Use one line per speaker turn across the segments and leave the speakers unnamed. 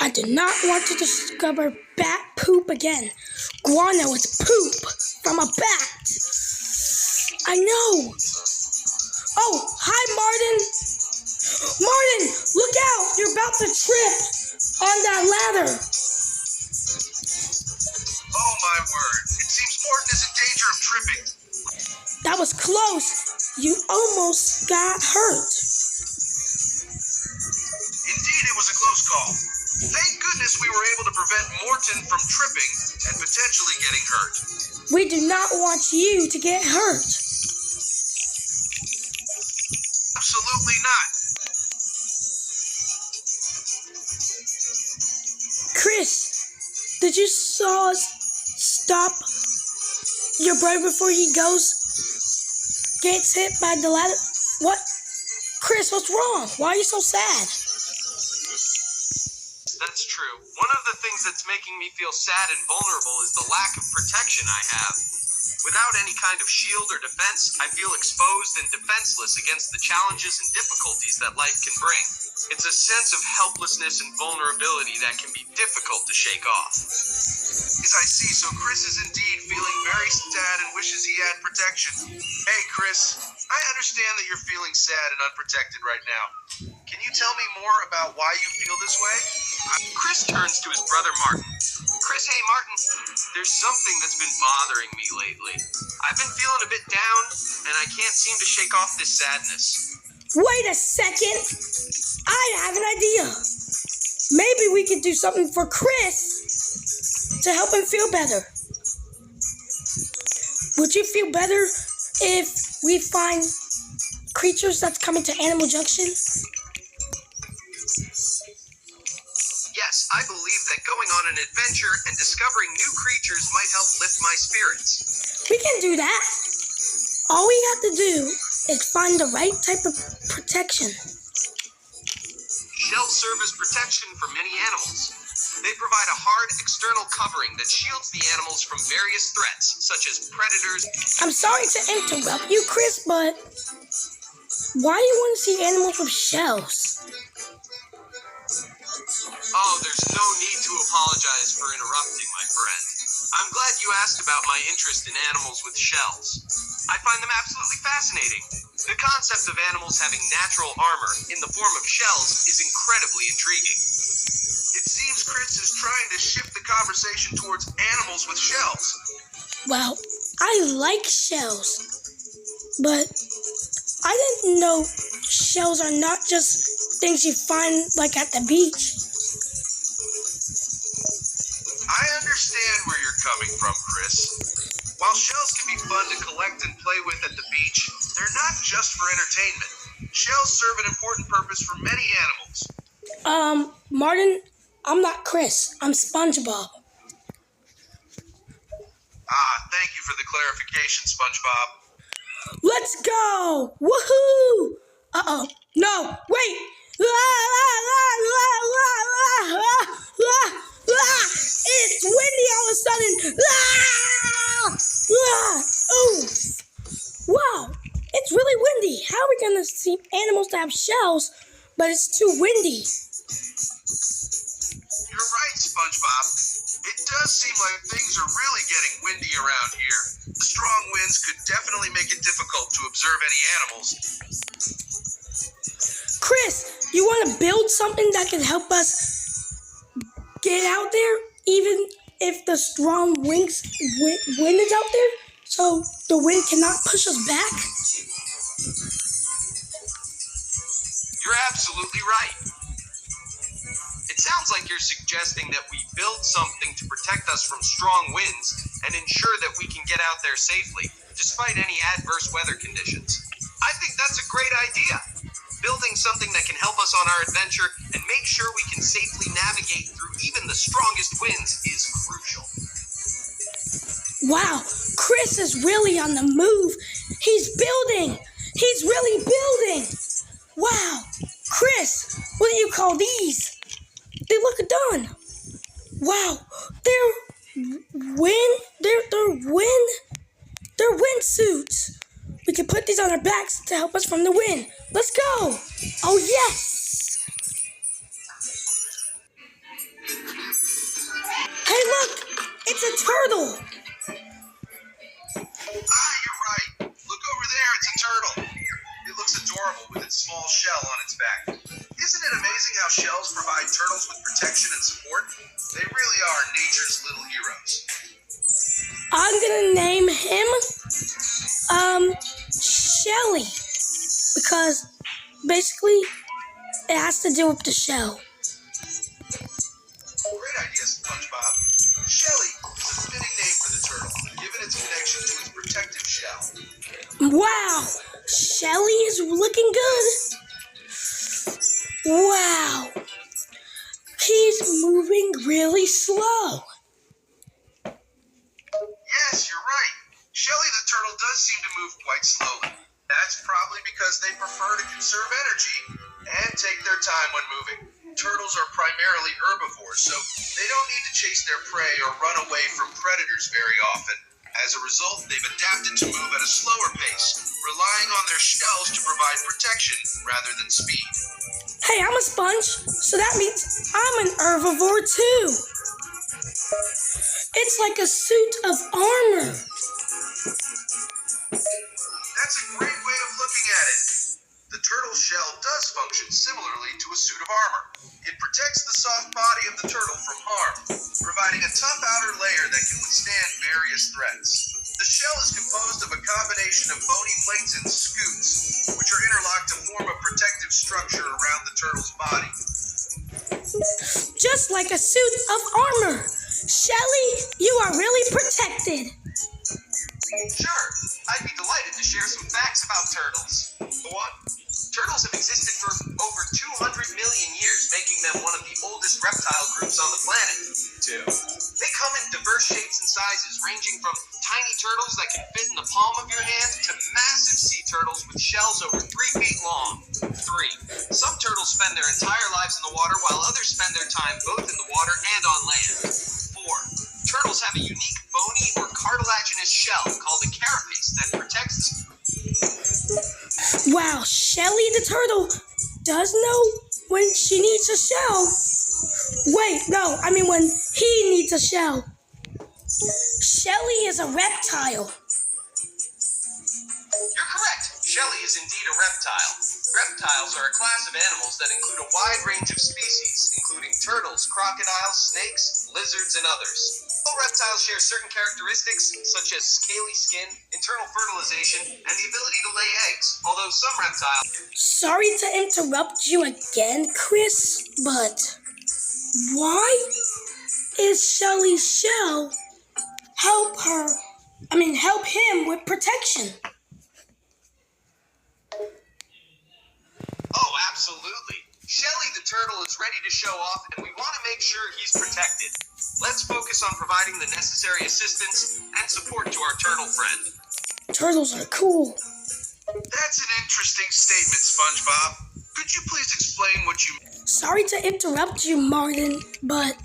I do not want to discover bat poop again. Guano is poop from a bat. I know. Oh, hi, Martin. Martin, look out. You're about to trip on that ladder.
Oh, my word. It seems Morton is in danger of tripping.
That was close. You almost got hurt.
Indeed, it was a close call. Thank goodness we were able to prevent Morton from tripping and potentially getting hurt.
We do not want you to get hurt.
Absolutely not.
Chris, did you saw us stop your brother before he gets hit by the ladder? What? Chris, what's wrong? Why are you so sad?
That's true. One of the things that's making me feel sad and vulnerable is the lack of protection I have. Without any kind of shield or defense, I feel exposed and defenseless against the challenges and difficulties that life can bring. It's a sense of helplessness and vulnerability that can be difficult to shake off. Yes, I see. So Chris is indeed feeling very sad and wishes he had protection. Hey, Chris, I understand that you're feeling sad and unprotected right now. Can you tell me more about why you feel this way? Chris turns to his brother Martin. Chris, hey Martin, there's something that's been bothering me lately. I've been feeling a bit down, and I can't seem to shake off this sadness.
Wait a second. I have an idea. Maybe we could do something for Chris to help him feel better. Would you feel better if we find creatures that's coming to Animal Junction?
Yes, I believe that going on an adventure and discovering new creatures might help lift my spirits.
We can do that. All we have to do is find the right type of protection.
Shells serve as protection for many animals. They provide a hard external covering that shields the animals from various threats, such as predators.
I'm sorry to interrupt you, Chris, but why do you want to see animals with shells?
Oh, there's no need to apologize for interrupting, my friend. I'm glad you asked about my interest in animals with shells. I find them absolutely fascinating. The concept of animals having natural armor in the form of shells is incredibly intriguing. It seems Chris is trying to shift the conversation towards animals with shells.
Well, I like shells, but I didn't know shells are not just things you find like at the beach.
I understand where you're coming from, Chris. While shells can be fun to collect and play with at the beach, they're not just for entertainment. Shells serve an important purpose for many animals.
Martin, I'm not Chris. I'm SpongeBob.
Thank you for the clarification, SpongeBob.
Let's go! Woohoo! Uh-oh. No, wait! It's windy all of a sudden! Oh! Wow! It's really windy. How are we going to see animals that have shells, but it's too windy?
You're right, SpongeBob. It does seem like things are really getting windy around here. The strong winds could definitely make it difficult to observe any animals.
Chris, you want to build something that can help us get out there, even if the strong wind is out there, so the wind cannot push us back?
You're absolutely right. It sounds like you're suggesting that we build something to protect us from strong winds and ensure that we can get out there safely, despite any adverse weather conditions. I think that's a great idea. Building something that can help us on our adventure and make sure we can safely navigate through even the strongest winds is crucial.
Wow, Chris is really on the move. He's building. He's really building. Wow, Chris, what do you call these? They look done. Wow, they're windsuits. We can put these on our backs to help us from the wind. Let's go. Oh, yes. it's a turtle.
You're right. Look over there, it's a turtle. It looks adorable with its small shell on its back. Isn't it amazing how shells provide turtles with protection and support? They really are nature's little heroes.
I'm gonna name him, Shelly, because basically it has to do with the shell.
Great idea, SpongeBob. Shelly is a fitting name for the turtle, given its connection to its protective shell.
Wow, Shelly is looking good. Wow, he's moving really slow.
Yes, you're right. Shelly the turtle does seem to move quite slowly. That's probably because they prefer to conserve energy and take their time when moving. Turtles are primarily herbivores, so they don't need to chase their prey or run away from predators very often. As a result, they've adapted to move at a slower pace, relying on their shells to provide protection rather than speed.
Hey, I'm a sponge, so that means I'm an herbivore too. It's like a suit of armor.
That's a great way of looking at it. The turtle shell does function similarly to a suit of armor. It protects the soft body of the turtle from harm, providing a tough outer layer that can withstand various threats. The shell is composed of a combination of bony plates and scutes, which are interlocked to form a protective structure around the turtle's body.
Just like a suit of armor. Shelly, you are really protected.
Sure, I'd be delighted to share some facts about turtles. Go on. Turtles have existed for over 200 million years, making them one of the oldest reptile groups on the planet. They come in diverse shapes and sizes, ranging from tiny turtles that can fit in the palm of your hand to massive sea turtles with shells over 3 feet long. 3. Some turtles spend their entire lives in the water, while others spend their time both in the water and on land. 4. Turtles have a unique bony or cartilaginous shell called a carapace that protects.
Wow, Shelly the turtle does know when she needs a shell. Wait, no, I mean when he needs a shell. Shelly is a reptile.
You're correct. Shelly is indeed a reptile. Reptiles are a class of animals that include a wide range of species, including turtles, crocodiles, snakes, lizards, and others. All reptiles share certain characteristics, such as scaly skin, internal fertilization, and the ability to lay eggs, although some reptiles...
Sorry to interrupt you again, Chris, but why is Shelly's shell help him with protection?
Oh, absolutely. Shelly the turtle is ready to show off, and we want to make sure he's protected. Let's focus on providing the necessary assistance and support to our turtle friend.
Turtles are cool.
That's an interesting statement, SpongeBob. Could you please explain what you...
Sorry to interrupt you, Martin, but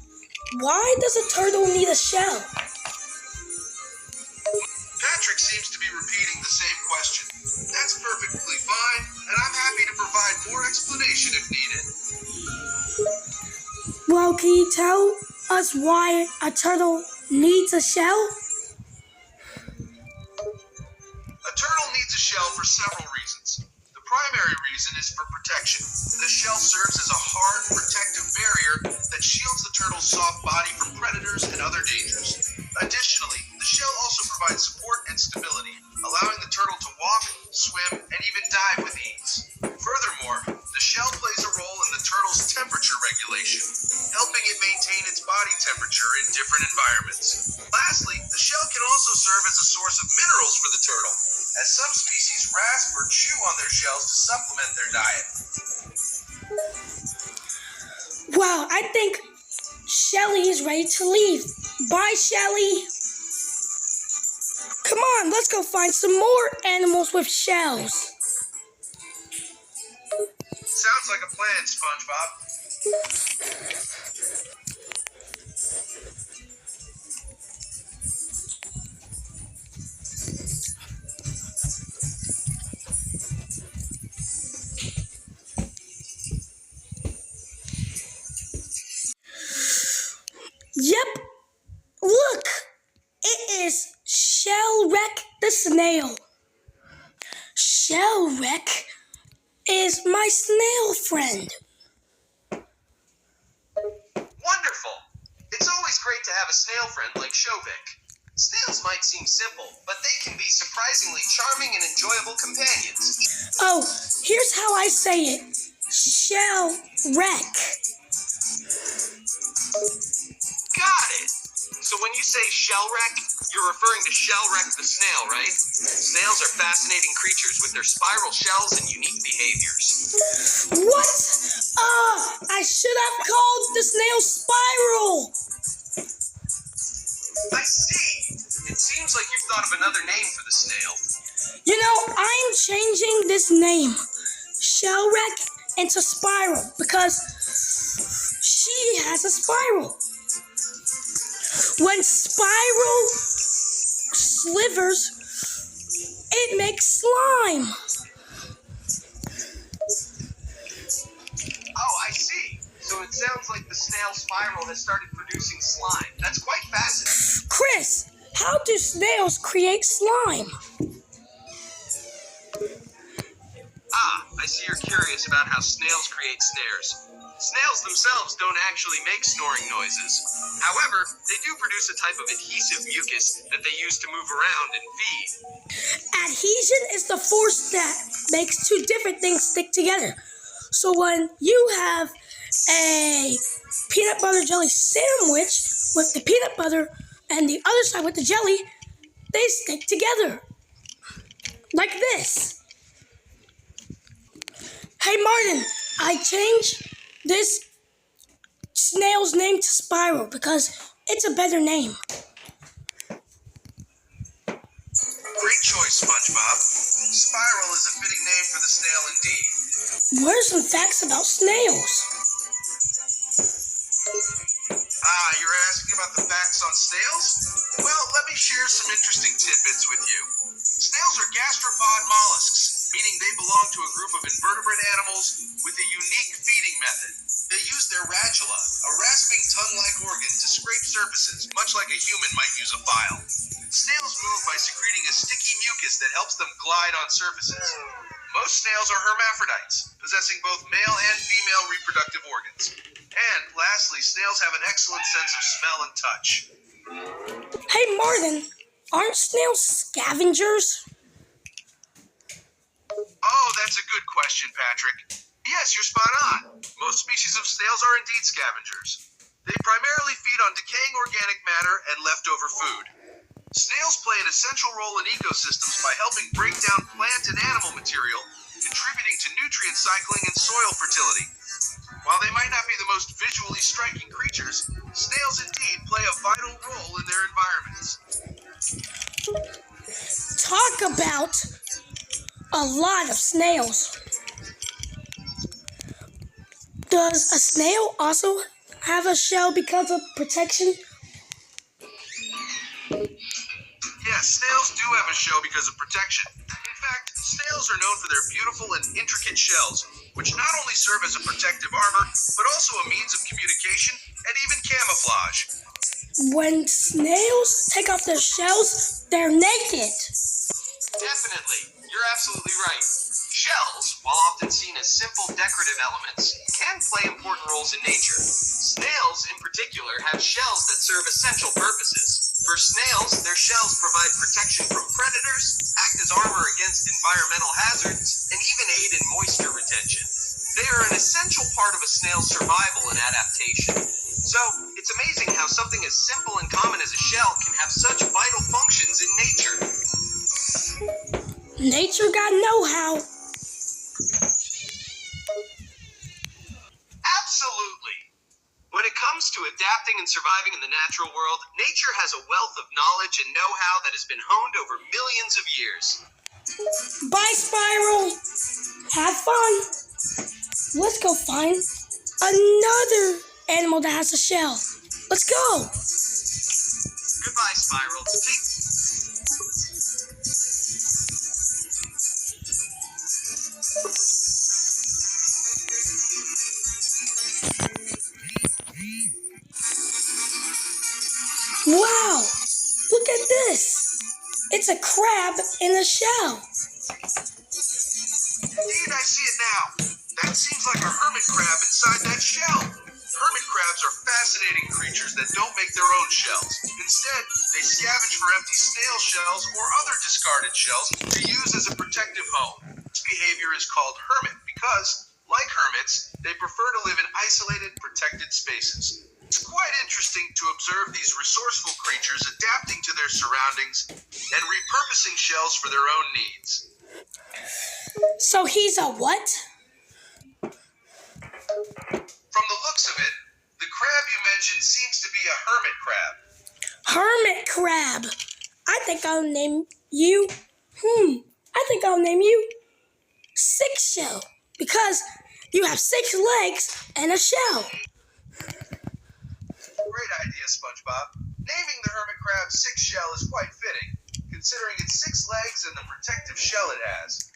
why does a turtle need a shell?
Patrick seems to be repeating the same question. That's perfectly fine, and I'm happy to provide more explanation if needed.
Well, can you tell us why a turtle needs a shell?
A turtle needs a shell for several reasons. The primary reason is for protection. The shell serves as a hard, protective barrier that shields the turtle's soft body from predators and other dangers. Additionally, the shell also provides support and stability, allowing the turtle to walk, swim, and even dive with ease. Furthermore, the shell plays a role in the turtle's temperature regulation, helping it maintain its body temperature in different environments. Lastly, the shell can also serve as a source of minerals for the turtle, as some species rasp or chew on their shells to supplement their diet.
Wow, I think Shelly is ready to leave. Bye, Shelly. Come on, let's go find some more animals with shells.
Sounds like a plan, SpongeBob.
Yep, look, snail. Shellwreck is my snail friend.
Wonderful! It's always great to have a snail friend like Shovik. Snails might seem simple, but they can be surprisingly charming and enjoyable companions.
Oh, here's how I say it. Shellwreck.
Got it! So when you say shellwreck, you're referring to Shellwreck the snail, right? Snails are fascinating creatures with their spiral shells and unique behaviors.
What? I should have called the snail Spiral.
I see. It seems like you've thought of another name for the snail.
You know, I'm changing this name, Shellwreck, into Spiral because she has a spiral. When Spiral slivers, it makes slime.
Oh, I see. So it sounds like the snail Spiral has started producing slime. That's quite fascinating.
Chris, how do snails create slime?
I see you're curious about how snails create snares. Snails themselves don't actually make snoring noises. However, they do produce a type of adhesive mucus that they use to move around and feed.
Adhesion is the force that makes two different things stick together. So when you have a peanut butter jelly sandwich with the peanut butter and the other side with the jelly, they stick together. Like this. Hey Martin, I changed this snail's name to Spiral because it's a better name.
Great choice, SpongeBob. Spiral is a fitting name for the snail indeed.
What are some facts about snails?
You're asking about the facts on snails? Well, let me share some interesting tidbits with you. Snails are gastropod mollusks, meaning they belong to a group of invertebrate animals with a unique feeding method. They use their radula, a rasping tongue-like organ, to scrape surfaces, much like a human might use a file. Snails move by secreting a sticky mucus that helps them glide on surfaces. Most snails are hermaphrodites, possessing both male and female reproductive organs. And lastly, snails have an excellent sense of smell and touch.
Hey Martin, aren't snails scavengers?
Oh, that's a good question, Patrick. Yes, you're spot on. Most species of snails are indeed scavengers. They primarily feed on decaying organic matter and leftover food. Snails play an essential role in ecosystems by helping break down plant and animal material, contributing to nutrient cycling and soil fertility. While they might not be the most visually striking creatures, snails indeed play a vital role in their environments.
Talk about a lot of snails. Does a snail also have a shell because of protection?
Yes, snails do have a shell because of protection. In fact, snails are known for their beautiful and intricate shells, which not only serve as a protective armor, but also a means of communication and even camouflage.
When snails take off their shells, they're naked.
Definitely. You're absolutely right. Shells, while often seen as simple decorative elements, can play important roles in nature. Snails, in particular, have shells that serve essential purposes. For snails, their shells provide protection from predators, act as armor against environmental hazards, and even aid in moisture retention. They are an essential part of a snail's survival and adaptation. So, it's amazing how something as simple and common as a shell can have such vital functions in nature.
Nature got know-how.
Absolutely. When it comes to adapting and surviving in the natural world, nature has a wealth of knowledge and know-how that has been honed over millions of years.
Bye, Spiral. Have fun. Let's go find another animal that has a shell. Let's go.
Goodbye, Spiral.
Wow, look at this. It's a crab in a shell.
Indeed, I see it now. That seems like a hermit crab inside that shell. Hermit crabs are fascinating creatures that don't make their own shells. Instead, they scavenge for empty snail shells or other discarded shells to use as a protective home. This behavior is called hermit because, like hermits, they prefer to live in isolated, protected spaces. It's quite interesting to observe these resourceful creatures adapting to their surroundings and repurposing shells for their own needs.
So he's a what?
From the looks of it, the crab you mentioned seems to be a hermit crab.
Hermit crab. I think I'll name you. Six Shell because you have 6 legs and a shell.
Great idea, SpongeBob. Naming the hermit crab Six Shell is quite fitting, considering its 6 legs and the protective shell it has.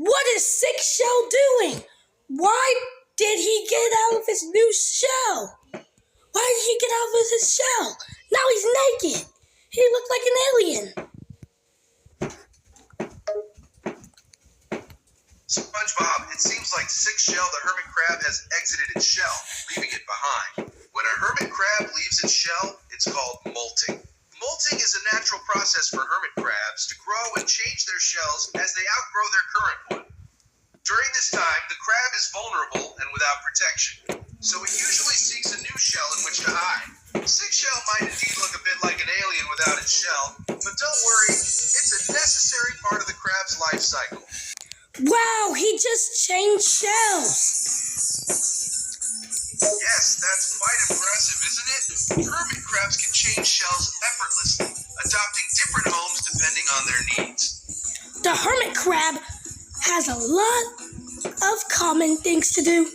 What is Six Shell doing? Why did he get out of his new shell? Why did he get out of his shell? Now he's naked. He looked like an alien.
SpongeBob, it seems like Six Shell the hermit crab has exited its shell, leaving it behind. When a hermit crab leaves its shell, it's called molting. Molting is a natural process for hermit crabs to grow and change their shells as they outgrow their current one. During this time, the crab is vulnerable and without protection, so it usually seeks a new shell in which to hide. Six Shell might indeed look a bit like an alien without its shell, but don't worry, it's a necessary part of the crab's life cycle.
Wow, he just changed shells.
Yes, that's quite impressive, isn't it? Hermit crabs can change shells effortlessly, adopting different homes depending on their needs.
The hermit crab has a lot of common things to do.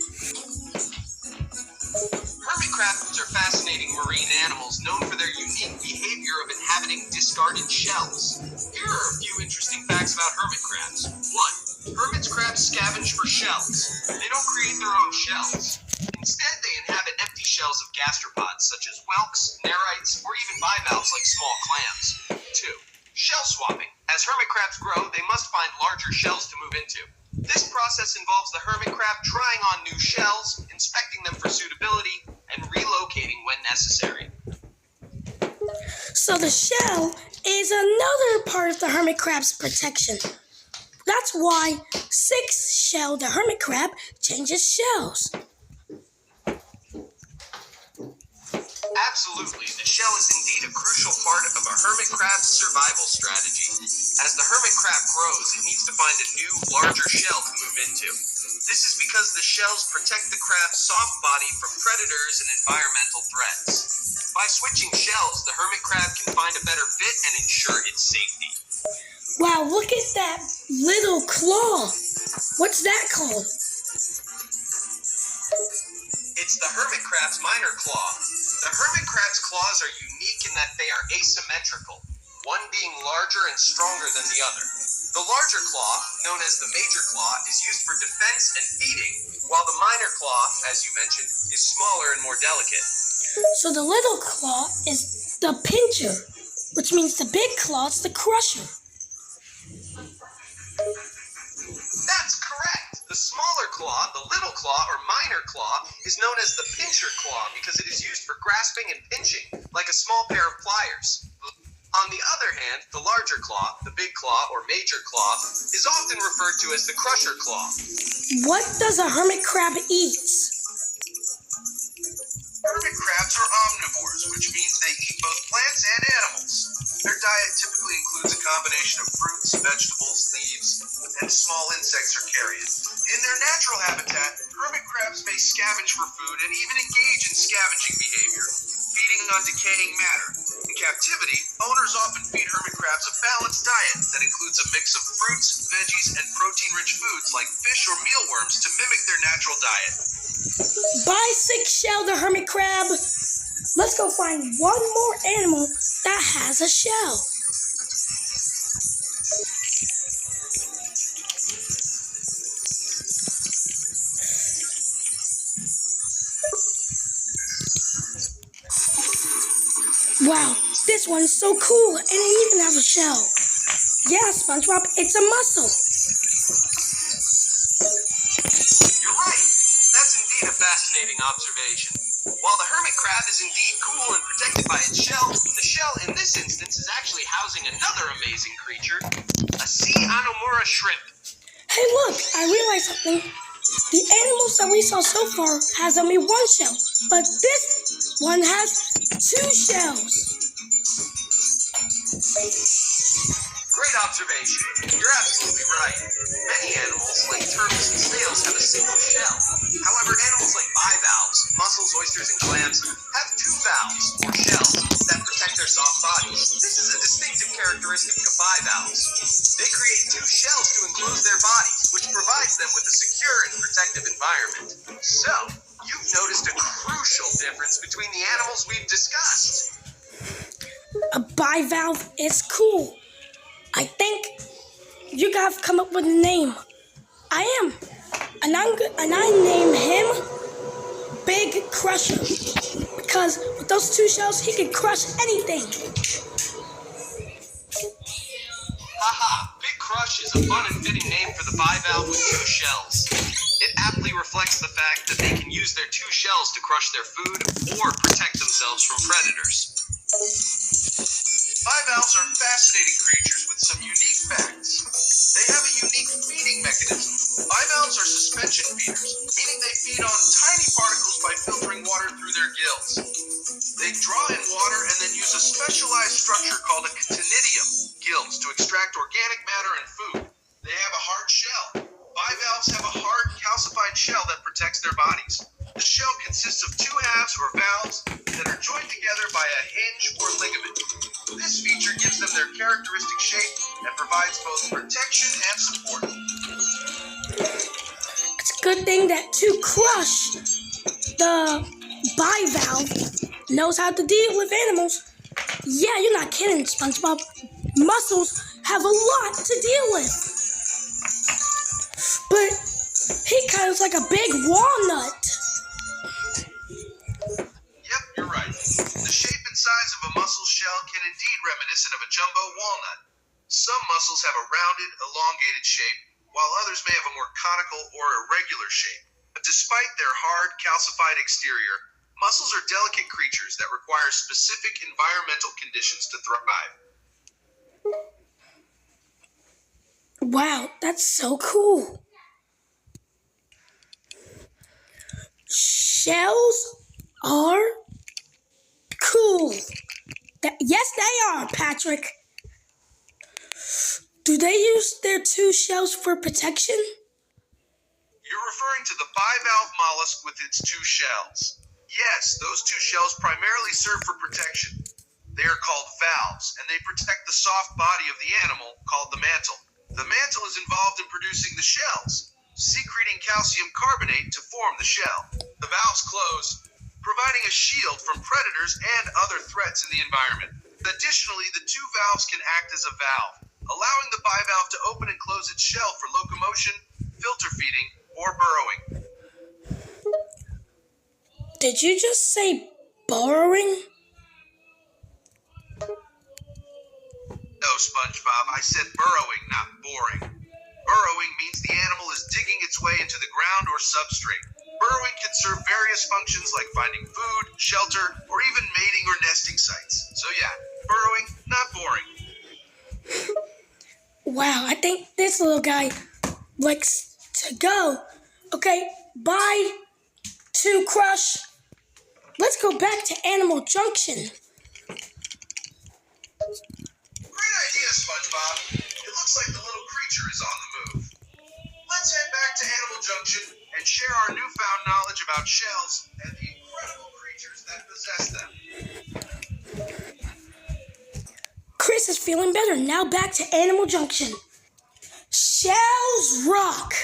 Hermit crabs are fascinating marine animals known for their unique behavior of inhabiting discarded shells. Here are a few interesting facts about hermit crabs. 1. Hermit crabs scavenge for shells. They don't create their own shells. Instead, they inhabit empty shells of gastropods such as whelks, nerites, or even bivalves like small clams. 2. Shell swapping. As hermit crabs grow, they must find larger shells to move into. This process involves the hermit crab trying on new shells, inspecting them for suitability, and relocating when necessary.
So the shell is another part of the hermit crab's protection. That's why Six Shell the hermit crab changes shells.
Absolutely, the shell is indeed a crucial part of a hermit crab's survival strategy. As the hermit crab grows, it needs to find a new, larger shell to move into. This is because the shells protect the crab's soft body from predators and environmental threats. By switching shells, the hermit crab can find a better fit and ensure its safety.
Wow, look at that little claw. What's that called?
It's the hermit crab's minor claw. The hermit crab's claws are unique in that they are asymmetrical, one being larger and stronger than the other. The larger claw, known as the major claw, is used for defense and feeding, while the minor claw, as you mentioned, is smaller and more delicate.
So the little claw is the pincher, which means the big claw is the crusher.
That's correct. The smaller claw, the little claw or minor claw, is known as the pincher claw because it is used for grasping and pinching, like a small pair of pliers. On the other hand, the larger claw, the big claw or major claw, is often referred to as the crusher claw.
What does a hermit crab eat?
Hermit crabs are omnivores, which means they eat both plants and animals. Their diet typically includes a combination of fruits, vegetables, leaves, and small insects or carrion. In their natural habitat, hermit crabs may scavenge for food and even engage in scavenging behavior, feeding on decaying matter. In captivity, owners often feed hermit crabs a balanced diet that includes a mix of fruits, veggies, and protein-rich foods like fish or mealworms to mimic their natural diet.
Bye, Six Shell the hermit crab. Let's go find one more animal that has a shell. Wow, this one's so cool and it even has a shell. Yeah, SpongeBob, it's a mussel.
You're right. That's indeed a fascinating observation. While the hermit crab is indeed cool and protected by its shell, the shell in this instance is actually housing another amazing creature, a sea anomura shrimp.
Hey, look, I realized something. The animals that we saw so far has only one shell, but this one has two shells.
Great observation. You're absolutely right. Many animals, like turtles and snails, have a single shell. However, animals like bivalves, mussels, oysters, and clams have two valves, or shells, that protect their soft bodies. This is a distinctive characteristic of bivalves. They create two shells to enclose their bodies, which provides them with a secure and protective environment. So, you've noticed a crucial difference between the animals we've discussed.
A bivalve is cool. I think you guys have come up with a name. I am. And I name him Big Crusher. Because with those two shells, he can crush anything.
Haha, Big Crush is a fun and fitting name for the bivalve with two shells. It aptly reflects the fact that they can use their two shells to crush their food or protect themselves from predators. Bivalves are fascinating creatures with some unique facts. They have a unique feeding mechanism. Bivalves are suspension feeders, meaning they feed on tiny particles by filtering water through their gills. They draw in water and then use a specialized structure called a ctenidium gills to extract organic matter and food. They have a hard shell. Bivalves have a hard, calcified shell that protects their bodies. The shell consists of two halves or valves that are joined together by a hinge or ligament. This feature gives them their characteristic shape and provides both protection and support.
It's a good thing that to crush the bivalve knows how to deal with animals. Yeah, you're not kidding, SpongeBob. Mussels have a lot to deal with. But he kind of like a big walnut.
Yep, you're right. The shape and size of a mussel shell can indeed reminiscent of a jumbo walnut. Some mussels have a rounded, elongated shape, while others may have a more conical or irregular shape. But despite their hard, calcified exterior, mussels are delicate creatures that require specific environmental conditions to thrive.
Wow, that's so cool. Shells are cool. Yes, they are, Patrick. Do they use their two shells for protection?
You're referring to the bivalve mollusk with its two shells. Yes, those two shells primarily serve for protection. They are called valves, and they protect the soft body of the animal, called the mantle. The mantle is involved in producing the shells, secreting calcium carbonate to form the shell. The valves close, providing a shield from predators and other threats in the environment. Additionally, the two valves can act as a valve, allowing the bivalve to open and close its shell for locomotion, filter feeding, or burrowing.
Did you just say burrowing?
No, SpongeBob, I said burrowing, not boring. Burrowing means the animal is digging its way into the ground or substrate. Burrowing can serve various functions like finding food, shelter, or even mating or nesting sites. So yeah, burrowing, not boring.
Wow, I think this little guy likes to go. Okay, bye to Crush. Let's go back to Animal Junction.
Great idea, SpongeBob. It looks like the little creature is on the move. Let's head back to Animal Junction and share our newfound knowledge about shells and the incredible creatures that possess them.
Chris is feeling better. Now back to Animal Junction. Shells rock.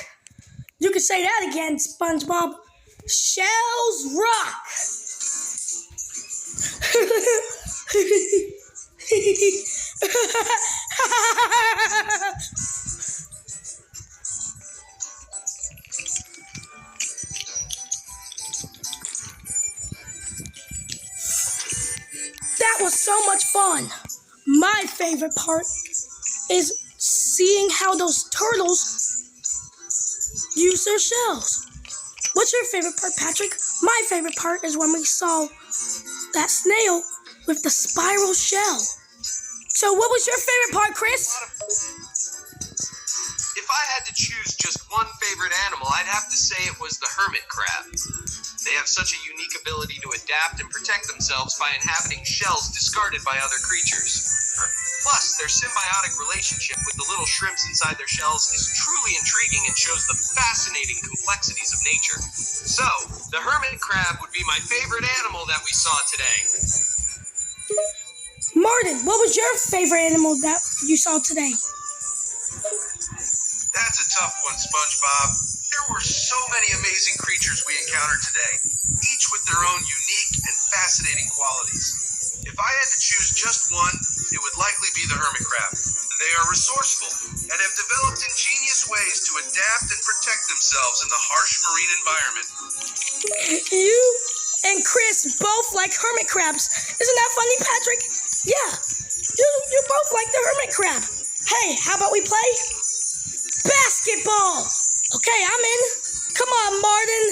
You can say that again, SpongeBob. Shells rock. That was so much fun. My favorite part is seeing how those turtles use their shells. What's your favorite part, Patrick? My favorite part is when we saw that snail with the spiral shell. So what was your favorite part, Chris?
If I had to choose just one favorite animal, I'd have to say it was the hermit crab. They have such a unique ability to adapt and protect themselves by inhabiting shells discarded by other creatures. Plus, their symbiotic relationship with the little shrimps inside their shells is truly intriguing and shows the fascinating complexities of nature. So, the hermit crab would be my favorite animal that we saw today.
Martin, what was your favorite animal that you saw today?
That's a tough one, SpongeBob. There were so many amazing creatures we encountered today, each with their own unique and fascinating qualities. If I had to choose just one, it would likely be the hermit crab. They are resourceful and have developed ingenious ways to adapt and protect themselves in the harsh marine environment.
You and Chris both like hermit crabs. Isn't that funny, Patrick? Yeah, you both like the hermit crab. Hey, how about we play basketball? Okay, I'm in. Come on, Martin.